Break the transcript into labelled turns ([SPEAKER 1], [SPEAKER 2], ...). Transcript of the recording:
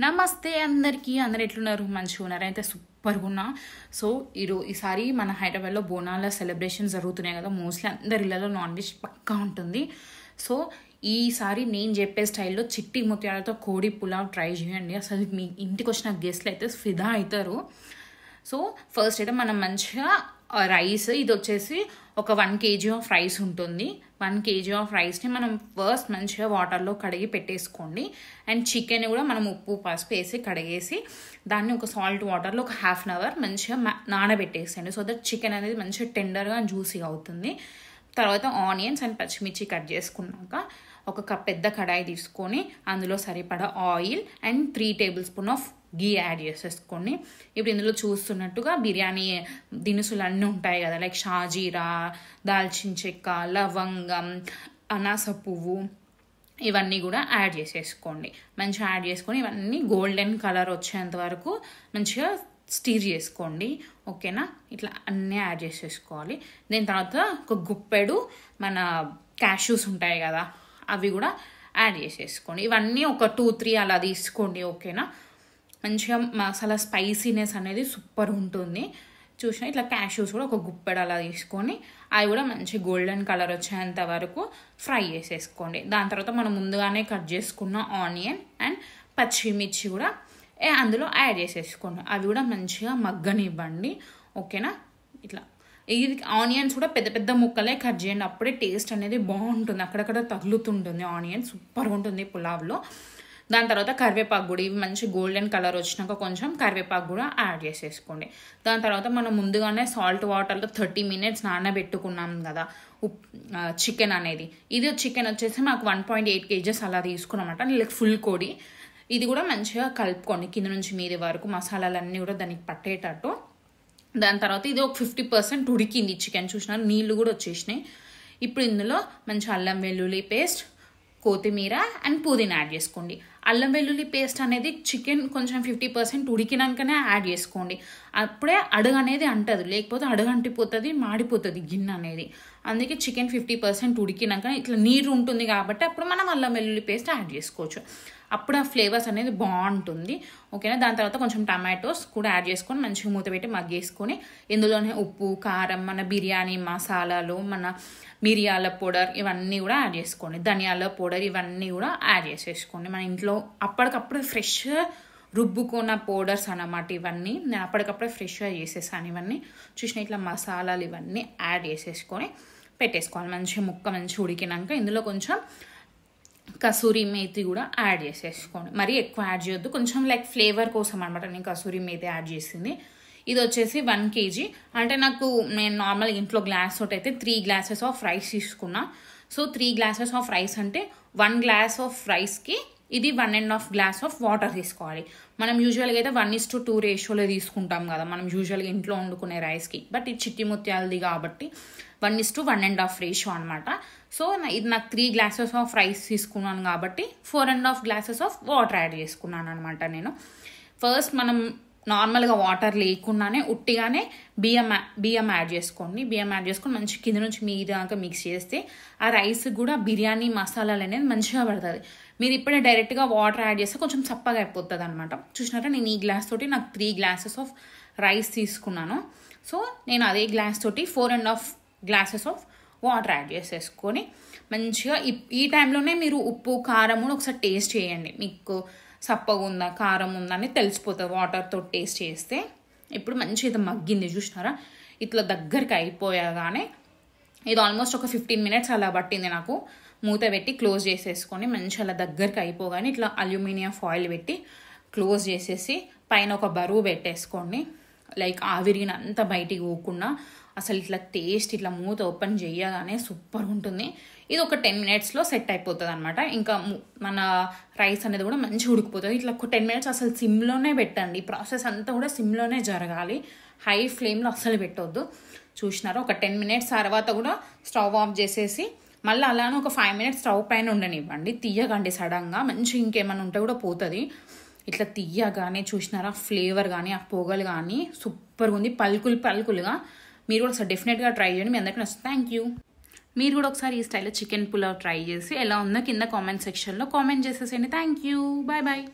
[SPEAKER 1] నమస్తే అందరికీ. అందరు ఎట్లున్నారు? మంచిగా ఉన్నారు? అయితే సూపర్గా ఉన్నా. సో ఈసారి మన హైదరాబాద్లో బోనాల సెలబ్రేషన్ జరుగుతున్నాయి కదా. మోస్ట్లీ అందరి ఇళ్ళలో నాన్ వెజ్ పక్కా ఉంటుంది. సో ఈసారి నేను చెప్పే స్టైల్లో చిట్టి ముత్యాలతో కోడి పులావ్ ట్రై చేయండి. అసలు మీ ఇంటికి వచ్చిన గెస్ట్లు అయితే ఫిదా అవుతారు. సో ఫస్ట్ అయితే మనం మంచిగా రైస్, ఇది వచ్చేసి ఒక 1 kg ఆఫ్ రైస్ ఉంటుంది. 1 kg ఆఫ్ రైస్ని మనం ఫస్ట్ మంచిగా వాటర్లో కడిగి పెట్టేసుకోండి. అండ్ చికెన్ కూడా మనం ఉప్పు పసుపు వేసి కడిగేసి దాన్ని ఒక సాల్ట్ వాటర్లో ఒక 1/2 hour మంచిగా నానబెట్టేసేయండి. సో దట్ చికెన్ అనేది మంచిగా టెండర్గా జ్యూసీగా అవుతుంది. తర్వాత ఆనియన్స్ అండ్ పచ్చిమిర్చి కట్ చేసుకున్నాక ఒక పెద్ద కడాయి తీసుకొని అందులో సరిపడా oil and 3 tablespoons of ghee add చేసేసుకోండి. ఇప్పుడు ఇందులో చూస్తున్నట్టుగా బిర్యానీ దినుసులు అన్నీ ఉంటాయి కదా, లైక్ షాజీరా, దాల్చిన చెక్క, లవంగం, అనాస పువ్వు, ఇవన్నీ కూడా యాడ్ చేసేసుకోండి. మంచిగా యాడ్ చేసుకొని ఇవన్నీ గోల్డెన్ కలర్ వచ్చేంత వరకు మంచిగా స్టీర్ చేసుకోండి. ఓకేనా? ఇట్లా అన్నీ యాడ్ చేసేసుకోవాలి. దీని తర్వాత ఒక గుప్పెడు మన క్యాష్యూస్ ఉంటాయి కదా, అవి కూడా యాడ్ చేసేసుకోండి. ఇవన్నీ ఒక 2-3 అలా తీసుకోండి. ఓకేనా? మంచిగా మసాలా స్పైసీనెస్ అనేది సూపర్ ఉంటుంది. చూసినా ఇట్లా క్యాష్యూస్ కూడా ఒక గుప్పెడు అలా తీసుకొని అవి కూడా మంచి గోల్డెన్ కలర్ వచ్చేంత వరకు ఫ్రై చేసేసుకోండి. దాని తర్వాత మనం ముందుగానే కట్ చేసుకున్న ఆనియన్ అండ్ పచ్చిమిర్చి కూడా అందులో యాడ్ చేసేసుకోండి. అవి కూడా మంచిగా మగ్గనివ్వండి. ఓకేనా? ఇట్లా ఇది ఆనియన్స్ కూడా పెద్ద పెద్ద ముక్కలే కట్ చేయండి. అప్పుడే టేస్ట్ అనేది బాగుంటుంది. అక్కడక్కడ తగులుతుంటుంది ఆనియన్, సూపర్గా ఉంటుంది పులావ్లో. దాని తర్వాత కరివేపాకు కూడా, ఇవి మంచి గోల్డెన్ కలర్ వచ్చినాక కొంచెం కరివేపాకు కూడా యాడ్ చేసేసుకోండి. దాని తర్వాత మనం ముందుగానే సాల్ట్ వాటర్లో 30 minutes నానబెట్టుకున్నాం కదా చికెన్ అనేది. ఇది చికెన్ వచ్చేసి మాకు 1.8 kgs అలా తీసుకున్నామట, లైక్ ఫుల్ కోడి. ఇది కూడా మంచిగా కలుపుకోండి కింద నుంచి మీది వరకు, మసాలాలన్నీ కూడా దానికి పట్టేటట్టు. దాని తర్వాత ఇది ఒక 50% ఉడికింది చికెన్, చూసినారు నీళ్ళు కూడా వచ్చేసినాయి. ఇప్పుడు ఇందులో మంచి అల్లం వెల్లుల్లి పేస్ట్, కొత్తిమీర అండ్ పుదీనా యాడ్ చేసుకోండి. అల్లం వెల్లుల్లి పేస్ట్ అనేది చికెన్ కొంచెం 50% ఉడికినాకనే యాడ్ చేసుకోండి. అప్పుడే అడుగు అనేది అంటది, లేకపోతే అడుగు అంటిపోతుంది, మాడిపోతుంది గిన్నె అనేది. అందుకే చికెన్ 50% ఉడికినాక ఇట్లా నీరు ఉంటుంది కాబట్టి అప్పుడు మనం అల్లం వెల్లుల్లి పేస్ట్ యాడ్ చేసుకోవచ్చు. అప్పుడు ఆ ఫ్లేవర్స్ అనేది బాగుంటుంది. ఓకేనా? దాని తర్వాత కొంచెం టమాటోస్ కూడా యాడ్ చేసుకొని మంచిగా మూత పెట్టి మగ్గేసుకొని ఇందులోనే ఉప్పు, కారం, మన బిర్యానీ మసాలాలు, మన మిరియాల పౌడర్ ఇవన్నీ కూడా యాడ్ చేసుకోండి. ధనియాల పౌడర్ ఇవన్నీ కూడా యాడ్ చేసేసుకోండి. మన ఇంట్లో అప్పటికప్పుడు ఫ్రెష్ రుబ్బుకున్న పౌడర్స్ అన్నమాట ఇవన్నీ. నేను అప్పటికప్పుడే ఫ్రెష్గా చేసేసాను ఇవన్నీ. చూసిన ఇట్లా మసాలాలు ఇవన్నీ యాడ్ చేసేసుకొని పెట్టేసుకోవాలి. మంచిగా ముక్క మంచిగా ఉడికినాక ఇందులో కొంచెం కసూరి మేతి కూడా యాడ్ చేసేసుకోండి. మరీ ఎక్కువ యాడ్ చేయొద్దు, కొంచెం లైక్ ఫ్లేవర్ కోసం అనమాట నేను కసూరి మేతి యాడ్ చేసింది. ఇది వచ్చేసి 1 kg. అంటే నేను నార్మల్ ఇంట్లో గ్లాస్ తోటి అయితే 3 glasses ఆఫ్ రైస్ తీసుకున్నా. సో 3 glasses ఆఫ్ రైస్ అంటే 1 glass ఆఫ్ రైస్కి ఇది 1.5 glass ఆఫ్ వాటర్ తీసుకోవాలి. మనం యూజువల్గా అయితే 1:2 రేషియోలో తీసుకుంటాం కదా మనం యూజువల్గా ఇంట్లో వండుకునే రైస్కి. బట్ ఇది చిట్టి ముత్యాలది కాబట్టి 1:1.5 రేషియో అనమాట. సో ఇది నాకు 3 glasses ఆఫ్ రైస్ తీసుకున్నాను కాబట్టి 4.5 glasses ఆఫ్ వాటర్ యాడ్ చేసుకున్నాను అనమాట నేను. ఫస్ట్ మనం నార్మల్గా వాటర్ లేకుండానే ఉట్టిగానే బియ్యం యాడ్ చేసుకోండి. బియ్యం యాడ్ చేసుకొని మంచి కింద నుంచి మీద దాకా మిక్స్ చేస్తే ఆ రైస్ కూడా బిర్యానీ మసాలాలు అనేది మంచిగా పడుతుంది. మీరు ఇప్పుడే డైరెక్ట్గా వాటర్ యాడ్ చేస్తే కొంచెం చప్పగా అయిపోతుంది అనమాట. చూసినారా, నేను ఈ గ్లాస్ తోటి నాకు 3 glasses ఆఫ్ రైస్ తీసుకున్నాను. సో నేను అదే గ్లాస్ తోటి 4.5 glasses ఆఫ్ వాటర్ యాడ్ చేసేసుకొని మంచిగా ఈ టైంలోనే మీరు ఉప్పు కారం కూడా ఒకసారి టేస్ట్ చేయండి. మీకు సప్పగా ఉందా కారం ఉందా అని తెలిసిపోతుంది వాటర్తో టేస్ట్ చేస్తే. ఇప్పుడు మంచిగా ఇది మగ్గింది, చూసినారా ఇట్లా దగ్గరికి అయిపోయాగానే ఇది ఆల్మోస్ట్ ఒక 15 minutes అలా పట్టింది నాకు. మూత పెట్టి క్లోజ్ చేసేసుకొని మంచిగా అలా దగ్గరికి అయిపోగానే ఇట్లా అల్యూమినియం ఫాయిల్ పెట్టి క్లోజ్ చేసేసి పైన ఒక బరువు పెట్టేసుకోండి. లైక్ ఆవిరినంతా బయటికి పోకుండా అసలు ఇట్లా టేస్ట్ ఇట్లా మూత ఓపెన్ చేయగానే సూపర్ ఉంటుంది. ఇది ఒక 10 minutesలో సెట్ అయిపోతుంది అనమాట. ఇంకా మన రైస్ అనేది కూడా మంచిగా ఉడికిపోతుంది. ఇట్లా ఒక 10 minutes అసలు సిమ్లోనే పెట్టండి. ఈ ప్రాసెస్ అంతా కూడా సిమ్లోనే జరగాలి, హై ఫ్లేమ్లో అస్సలు పెట్టొద్దు. చూసినారా, ఒక 10 minutes తర్వాత కూడా స్టవ్ ఆఫ్ చేసేసి మళ్ళీ అలానే ఒక 5 minutes స్టవ్ పైన ఉండనివ్వండి. తీయకండి సడన్గా, మంచి ఇంకేమైనా ఉంటే కూడా పోతుంది. ఇట్లా తీయగానే చూసినారా ఫ్లేవర్ కానీ ఆ పొగలు కానీ సూపర్గా ఉంది, పలుకులుగా. మీరు కూడా ఒకసారి డెఫినెట్గా ట్రై చేయండి. మీ అందరికీ నచ్చుతుంది. Thank you. మీరు కూడా ఒకసారి ఈ స్టైల్లో చికెన్ పులావ్ ట్రై చేసి ఎలా ఉందో కింద కామెంట్ సెక్షన్లో కామెంట్ చేసేసేయండి. Thank you. Bye bye.